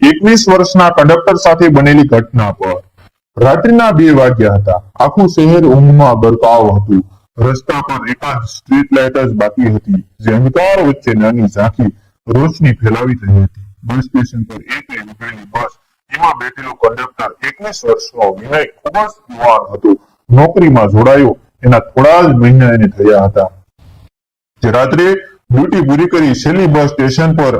21 વર્ષના કંડક્ટર સાથે બનેલી ઘટના પર। રાત્રિના 2 વાગ્યા હતા। આખું શહેર ઊંઘમાં ગરકાવ હતું। રસ્તા પર એકાદ સ્ટ્રીટ લાઇટ જ બાકી હતી, જે અંધકાર વચ્ચે નાની ઝાંખી રોશની ફેલાવી રહી હતી। બસ સ્ટેશન પર એક ઉભેલી બસ, એમાં બેઠેલો કંડક્ટર 21 વર્ષનો વિનય ખૂબ જ યુવાન હતો। નોકરીમાં જોડાયો એના થોડા જ મહિના એને થયા હતા। જે રાત્રે ડ્યુટી પૂરી કરી છેલ્લી બસ સ્ટેશન પર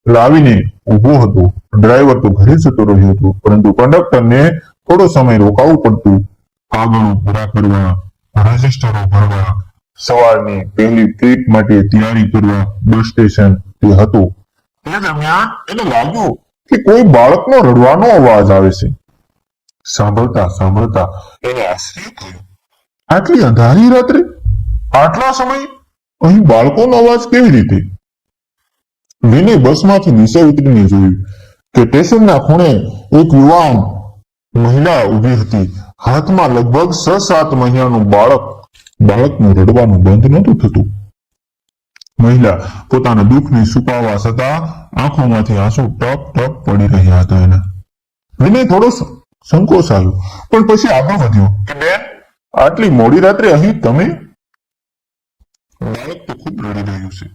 લાવીને ઉભો હતો। ડ્રાઈવર તો ઘરે જતો રહ્યો હતો, પરંતુ કંડક્ટરને થોડો સમય રોકાવું પડતું। કાગળો પૂરા કરવા, રજીસ્ટરો ભરવા, સવારની પહેલી ટ્રીપ માટે તૈયારી કરવા બસ સ્ટેશન તે હતું। તે દરમિયાન એને લાગ્યું કે કોઈ બાળકનો રડવાનો અવાજ આવે છે। સાંભળતા સાંભળતા એને આશ્ચર્ય થયું, આટલી અંધારી રાત્રે આટલા સમય અહીં બાળકોનો અવાજ કેવી રીતે? વિનય બસમાંથી નીચે ઉતરીને જોયું કે સ્ટેશનના ખૂણે એક યુવાન મહિલા ઊભી હતી। હાથમાં લગભગ 6-7 મહિનાનું બાળકનું રડવાનું બંધ નહોતું થતું। મહિલા પોતાના દુઃખને છુપાવવા છતાં આંખોમાંથી આંસુ ટપ ટપ પડી રહ્યા હતા એના। વિનય થોડો સંકોચ આવ્યો, પણ પછી આગળ વધ્યો કે બેન, આટલી મોડી રાત્રે અહીં તમે? બાળક તો ખૂબ રડી રહ્યું છે।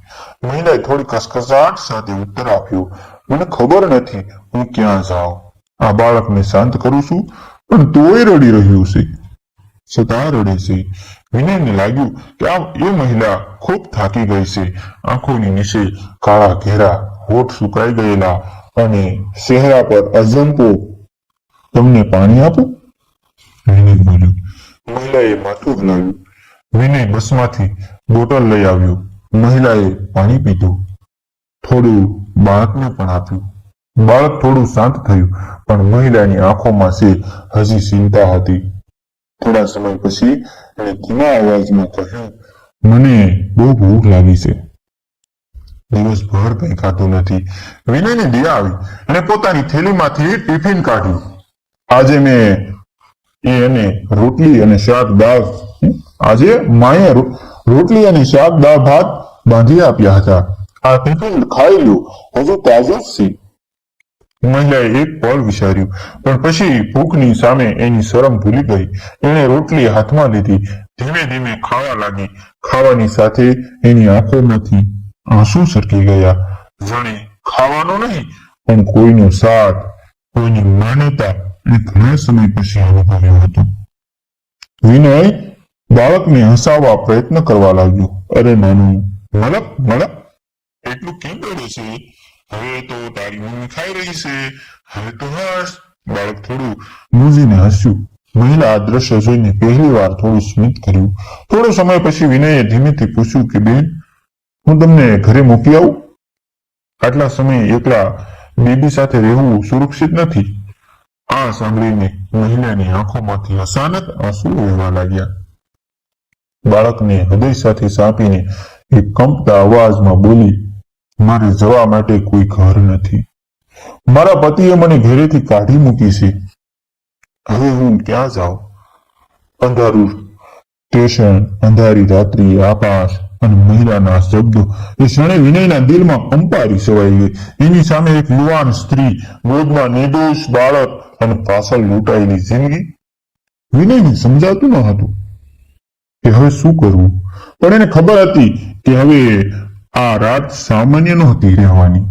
મહિલાએ થોડી કસકસાટ સાથે ઉત્તર આપ્યો, મને ખબર નથી હું ક્યાં જાઉં। આ બાળકને શાંત કરું છું, પણ તોય રડી રહ્યું છે, છતાં રડે છે। વિનયને લાગ્યું કે એ મહિલા ખૂબ થાકી ગઈ છે। આંખોની નીચે કાળા ઘેરા, હોઠ સુકાઈ ગયેલા અને ચહેરા પર અજંપો। તમને પાણી આપું? વિનય બોલ્યો। મહિલાએ માથું હલાવ્યું। વિનય બસમાંથી બોટલ લઈ આવ્યો। મહિલાએ પાણી પીધું, થોડું બાળકને પણ આપ્યું। બાળક થોડું શાંત થયું, પણ મહિલાની આંખોમાં હજી ચિંતા હતી। થોડા સમય પછી એણે ધીમા અવાજમાં કહ્યું, મને બહુ ભૂખ લાગી છે, દિવસભર કંઈ ખાધું નથી। વિનયને દયા આવી અને પોતાની થેલીમાંથી ટિફિન કાઢ્યું। આજે એને રોટલી અને શાક દાળ રોટલી અને શાક દાળ ભાત બાંધી આપ્યા હતા। આ ટિફિન ખાઈ લો, હજુ તાજું જ છે। મહિલાએ એક પળ વિચાર્યું, પણ પછી ભૂખની સામે એની શરમ ભૂલી ગઈ। એણે રોટલી હાથમાં લીધી, ધીમે ધીમે ખાવા લાગી। ખાવાની સાથે એની આંખોમાંથી આંસુ સરકી ગયા। જાણે ખાવાનો નહીં, પણ કોઈનો સાથ, કોઈની માન્યતા એ ઘણા સમય પછી અનુભવ્યો હતો। વિનય બાળકને હસાવવા પ્રયત્ન કરવા લાગ્યો, અરે નાનું, મલક એટલું કેમ રડે છે? હવે તો તારી મમ્મી ખાઈ રહી છે, હવે તો હસ। બાળક થોડું મૂંઝીને હસ્યું। મહિલા આ દ્રશ્ય જોઈને પહેલી વાર થોડું સ્મિત કર્યું। થોડો સમય પછી વિનયે ધીમેથી પૂછ્યું કે બેન, હું તમને ઘરે મૂકી આવું? આટલા સમય એકલા બેબી સાથે રહેવું સુરક્ષિત નથી। આ સાંભળીને મહિલાની આંખોમાંથી અચાનક આંસુ વહેવા લાગ્યા। બાળકને હૃદય સાથે સાંપીને એક કંપતા અવાજમાં બોલી, મારે જવા માટે કોઈ ઘર નથી। મારા પતિએ મને ઘરેથી કાઢી મૂકી છે, હવે હું ક્યાં જાઉં? અંધારું સ્ટેશન, અંધારી રાત્રિ, આકાશ અને મહિલાના શબ્દો એ ક્ષણે વિનયના દિલમાં કંપારી છવાઈ ગઈ। એની સામે એક યુવાન સ્ત્રી, ગોદમાં નિર્દોષ બાળક અને પાછળ લૂંટાયેલી જિંદગી। વિનયને સમજાતું ન હતું કે હવે શું કરવું, પણ એને ખબર હતી કે હવે આ રાત સામાન્ય નહોતી રહેવાની।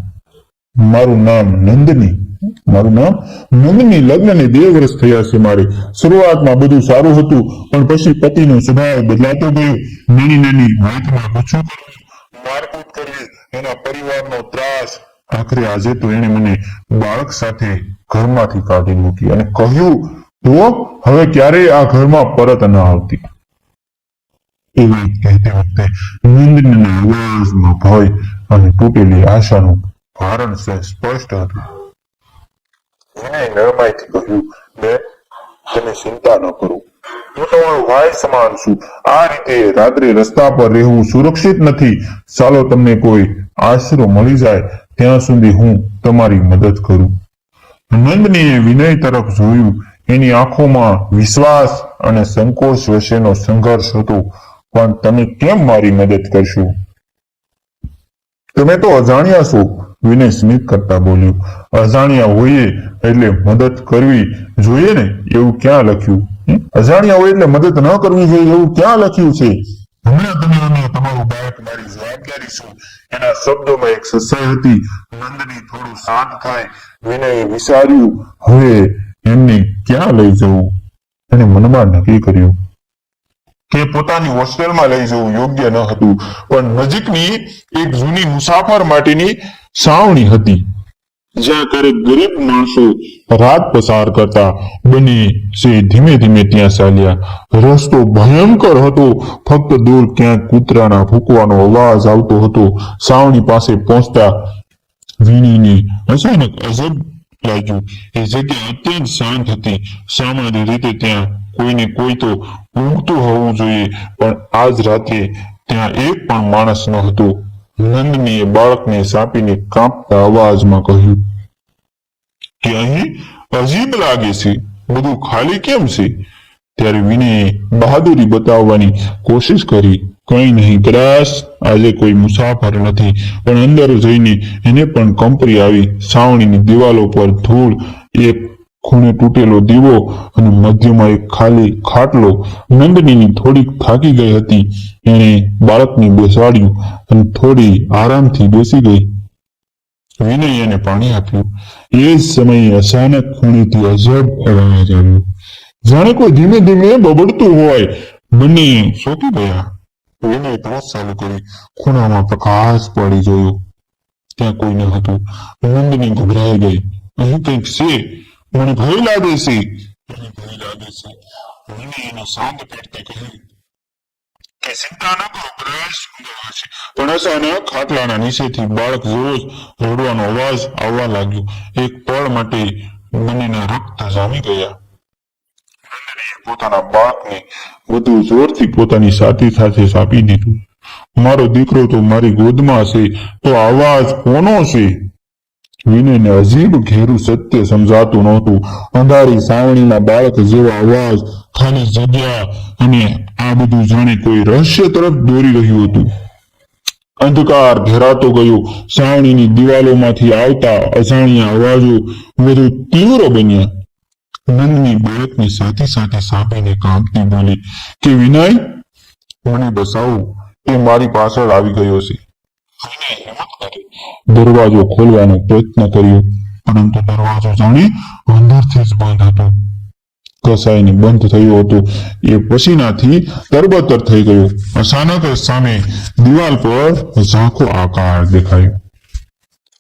મારું નામ નંદની, લગ્નને 2 વર્ષ થયા છે મારે। શરૂઆતમાં બધું સારું હતું, પણ પછી પતિનો સ્વભાવ બદલાતો ગયો। નાની નાની વાતમાં ગુસ્સો કરવો, મારકૂટ કરવી, એના પરિવારનો ત્રાસ। આખરે આજે તો એણે મને બાળક સાથે ઘરમાંથી કાઢી મૂકી અને કહ્યું તો હવે ક્યારેય આ ઘરમાં પરત ન આવતી। એ વાત કહેતી વખતે નંદનીના અવાજમાં ભય અને તૂટેલી આશાનું ભારણ સ્પષ્ટ હતું। વિનય નરમાઈથી કહ્યું, બેન, તમે ચિંતા ન કરો, હું તમારો ભાઈ સમાન છું। આ રીતે રાત્રે રસ્તા પર રહેવું સુરક્ષિત નથી। ચાલો તમને કોઈ આશરો મળી જાય ત્યાં સુધી હું તમારી મદદ કરું। નંદનીએ વિનય તરફ જોયું। એની આંખોમાં વિશ્વાસ અને સંકોચ વચ્ચેનો સંઘર્ષ હતો। પણ તમે કેમ મારી મદદ કરશો? તમે તો અજાણ્યા છો, વિનય સ્મિત કરતા બોલ્યો, અજાણ્યા હોઈએ એટલે મદદ કરવી જોઈએ ને એવું ક્યાં લખ્યું? અજાણ્યા હોય એટલે મદદ ન કરવી જોઈએ એવું ક્યાં લખ્યું છે? હમણાં તમે અને તમારું બાળક મારી જવાબદારી શું? એના શબ્દોમાં એક સસાઈ હતી. નંદની થોડું શાંત થાય વિનયે વિચાર્યું, હવે એમને ક્યાં લઈ જવું? એને મનમાં નક્કી કર્યું કે પોતાની હોસ્ટેલમાં લઈ જવું યોગ્ય ન હતું, પણ નજીકની એક જૂની મુસાફર માટેની છાવણી હતી જ્યાં ક્યારેક ગરીબ માણસો રાત પસાર કરતા. બંને સે ધીમે ધીમે ત્યાં ચાલ્યા. રસ્તો ભયંકર હતો. ફક્ત દૂર ક્યાંક કૂતરાના ભૂકવાનો અવાજ આવતો હતો. છાવણી પાસે પહોંચતા વીણીને અચાનક અજબ લાગ્યું. એ જગ્યા અત્યંત શાંત હતી. સામાન્ય રીતે ત્યાં કોઈને કોઈ તો ઊંઘતું હોવું જોઈએ, પણ આજ રાત્રે ત્યાં એક પણ માણસ ન હતો. નંદનીએ બાળકને સાપીને કાંપતા અવાજમાં કહ્યું કે અહીં અજીબ લાગે છે, બધું ખાલી કેમ છે? ત્યારે વિનયે બહાદુરી બતાવવાની કોશિશ કરી, કંઈ નહીં, કદાચ આજે કોઈ મુસાફર નથી. પણ અંદર જઈને એને પણ કંપરી આવી. છાવણીની દિવાલો પર ધૂળ, એક ખૂણે તૂટેલો દીવો અને મધ્યમાં એક ખાલી ખાટલો. નંદનીની થોડીક થાકી ગઈ હતી. એણે બાળકને બેસાડ્યું અને થોડી આરામથી બેસી ગઈ. વિનય એને પાણી આપ્યું. એ જ સમયે અચાનક ખૂણેથી અજબ અવાજ આવ્યો, જાણે કોઈ ધીમે ધીમે બબડતું હોય. બંને ચોંકી ગયા. વિનય તરત ચાલુ કરી. ખૂણામાં પ્રકાશ પડી જોયો. ત્યાં કોઈ ન હતું. નંદની ગભરાઈ ગઈ. અહીં કંઈક છે, મને ભય લાગે છે. મને ભય લાગે છે. વિનય એને શાંત કરતી કહ્યું કે ચિંતા ન કરો, કદાચ ઊંઘવા છે. પણ અચાનક ખાટલાના નીચેથી બાળક જેવો જ રડવાનો અવાજ આવવા લાગ્યો. એક પળ માટે બંનેના રક્ત જામી ગયા. નંદનીએ પોતાના બાળકને વધુ જોરથી પોતાની છાતી સાથે ચાપી દીધું. મારો દીકરો તો મારી ગોદમાં છે, તો અવાજ કોનો છે? વિનયને અજીબ ઘેરું સત્ય સમજાતું નહોતું. અંધારી છાવણીના બાળક જેવો અવાજ, ખાલી જગ્યા, અને આ બધું જાણે કોઈ રહસ્ય તરફ દોરી રહ્યું હતું. અંધકાર ઘેરાતો ગયો. છાવણીની દિવાલોમાંથી આવતા અજાણ્યા અવાજો વધુ તીવ્ર બન્યા. નંદની બાળકની સાથે સાથે સાંભળીને કાંપતી બોલી કે વિનય, મને બસાવો, એ મારી પાછળ આવી ગયો છે. દરવાજો ખોલવાનો પ્રયત્ન કર્યો, પરંતુ દરવાજો જાણે અંદરથી જ બંધ હતો. કસાઈને બંધ થયો હતો એ પસીનાથી તરબતર થઈ ગયો. અચાનક જ સામે દિવાલ પર ઝાંખો આકાર દેખાયો.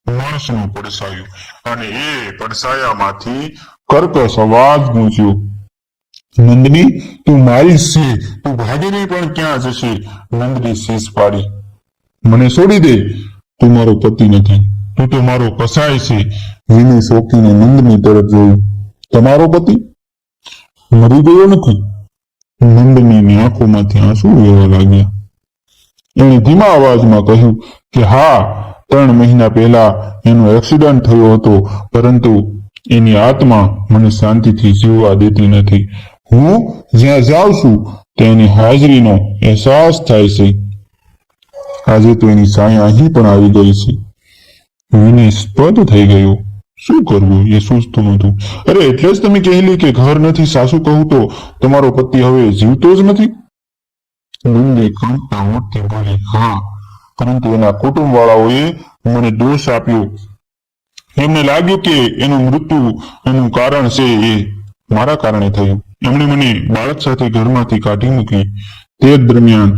માણસનું પડછાયું, અને એ પડછાયામાંથી કર્કશ અવાજ ગૂંજ્યો, નંદની, તું મારી છે, તું ભાગીને પણ ક્યાં જશે? નંદની શીશ પાડી, મને છોડી દે, તું મારો પતિ નથી, તું તો મારો કસાય છે. વિનય શોકીને નંદની તરફ જોયું. તમારો પતિ મરી ગયો નથી? નંદનીની આંખોમાંથી આંસુ વહેવા લાગ્યા. એણે ધીમા અવાજમાં કહ્યું કે હા, 3 મહિના પહેલા એનો એક્સિડન્ટ થયો હતો, પરંતુ એની આત્મા મને શાંતિથી જીવવા દેતી નથી. હું જ્યાં જાઉં છું તેની હાજરીનો અહેસાસ થાય છે. આજે તો એની છાયા અહીં પણ આવી ગઈ છે. વિનય સ્તબ્ધ થઈ ગયો. શું કરવું એ સૂઝતું નહોતું. અરે એટલે જ તમે કહેલી કે ઘર નથી, સાસુ કહું તો તમારો પતિ હવે જીવતો જ નથી? નંદી કાંપતા હોઠથી બોલી, હા, પરંતુ એના કુટુંબ વાળાઓએ મને દોષ આપ્યો. એમને લાગ્યું કે એનું મૃત્યુ એનું કારણ છે એ મારા કારણે થયું. એમણે મને બાળક સાથે ઘરમાંથી કાઢી મૂકી. તે દરમિયાન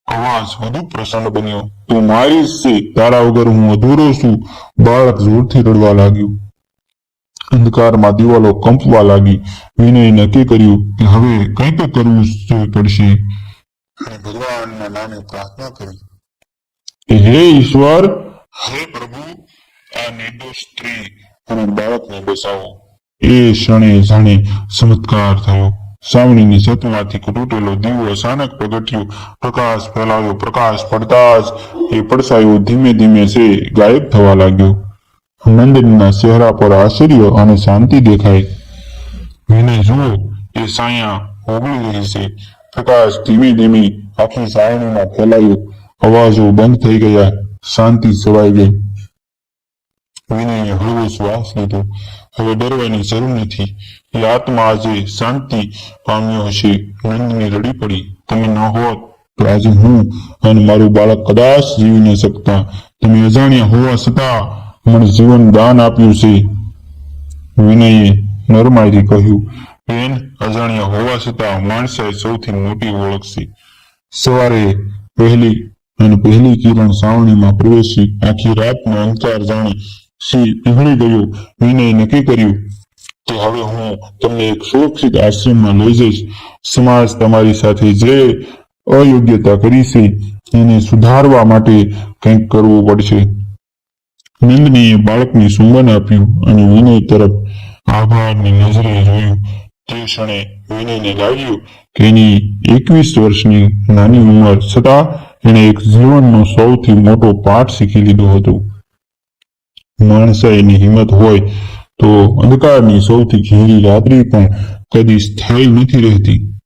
અવાજ વધુ પ્રસન્ન બન્યો. તું મારી જ છે, તારા વગર હું અધૂરો છું. બાળક જોરથી રડવા લાગ્યું. અંધકારમાં દિવાલો કંપવા લાગી. વિનયે નક્કી કર્યું કે હવે કંઈ તો કરવું જ પડશે. અને ભગવાનના નામે પ્રાર્થના કરી, હે ઈશ્વર, હે પ્રભુ, આ નિર્દોષ સ્ત્રી અને બાળકને બચાવો. એ ક્ષણે જાણે ચમત્કાર થયો. છાવણીની છતમાંથી તૂટેલો દીવો અચાનક પ્રગટ્યો. પ્રકાશ ફેલાયો. પ્રકાશ પડતા જ એ પડછાયો ધીમે ધીમે છે ગાયબ થવા લાગ્યો. નંદનીના ચહેરા પર આશ્ચર્ય અને શાંતિ દેખાય. વિનય જુઓ, એ છાયા ઓગળી રહી છે. પ્રકાશ ધીમે ધીમે આખી છાવણીમાં ફેલાયો. અવાજો બંધ થઈ ગયા. શાંતિ છવાઈ ગઈ. વિનયે હળવો શ્વાસ લીધો. હવે ડરવાની જરૂર નથી. એ આત્મા આજે શાંતિ પામ્યો હશે. નંદની રડી પડી. તમે ન હોત તો આજે હું અને મારું બાળક કદાચ જીવી ન શકતા. તમે અજાણ્યા હોવા છતાં મને જીવન દાન આપ્યું છે. વિનયે નરમાઈથી કહ્યું, બેન, અજાણ્યા હોવા છતાં માણસે સૌથી મોટી ઓળખ છે. સવારે પહેલી કિરણ સાવણીમાં પ્રવેશી આખી રાતનો અંધકાર જાણી પીગળી ગયો. વિનયે નક્કી કર્યું કે હવે હું તમને એક સુરક્ષિત આશ્રમમાં લઈ જઈશ. સમાજ તમારી સાથે જે અયોગ્યતા કરી છે એને સુધારવા માટે કંઈક કરવું પડશે. નંદનીએ બાળકને ચુંબન આપ્યું અને વિનય તરફ આભારની નજરે જોયું. તે ક્ષણે વિનયને લાગ્યું કે એની 21 વર્ષની નાની ઉંમર છતાં એણે એક જીવનનો સૌથી મોટો પાઠ શીખી લીધો હતો. માણસાઈની હિંમત હોય તો અંધકારની સૌથી ઘેરી રાત્રિ પણ કદી સ્થાયી નથી રહેતી.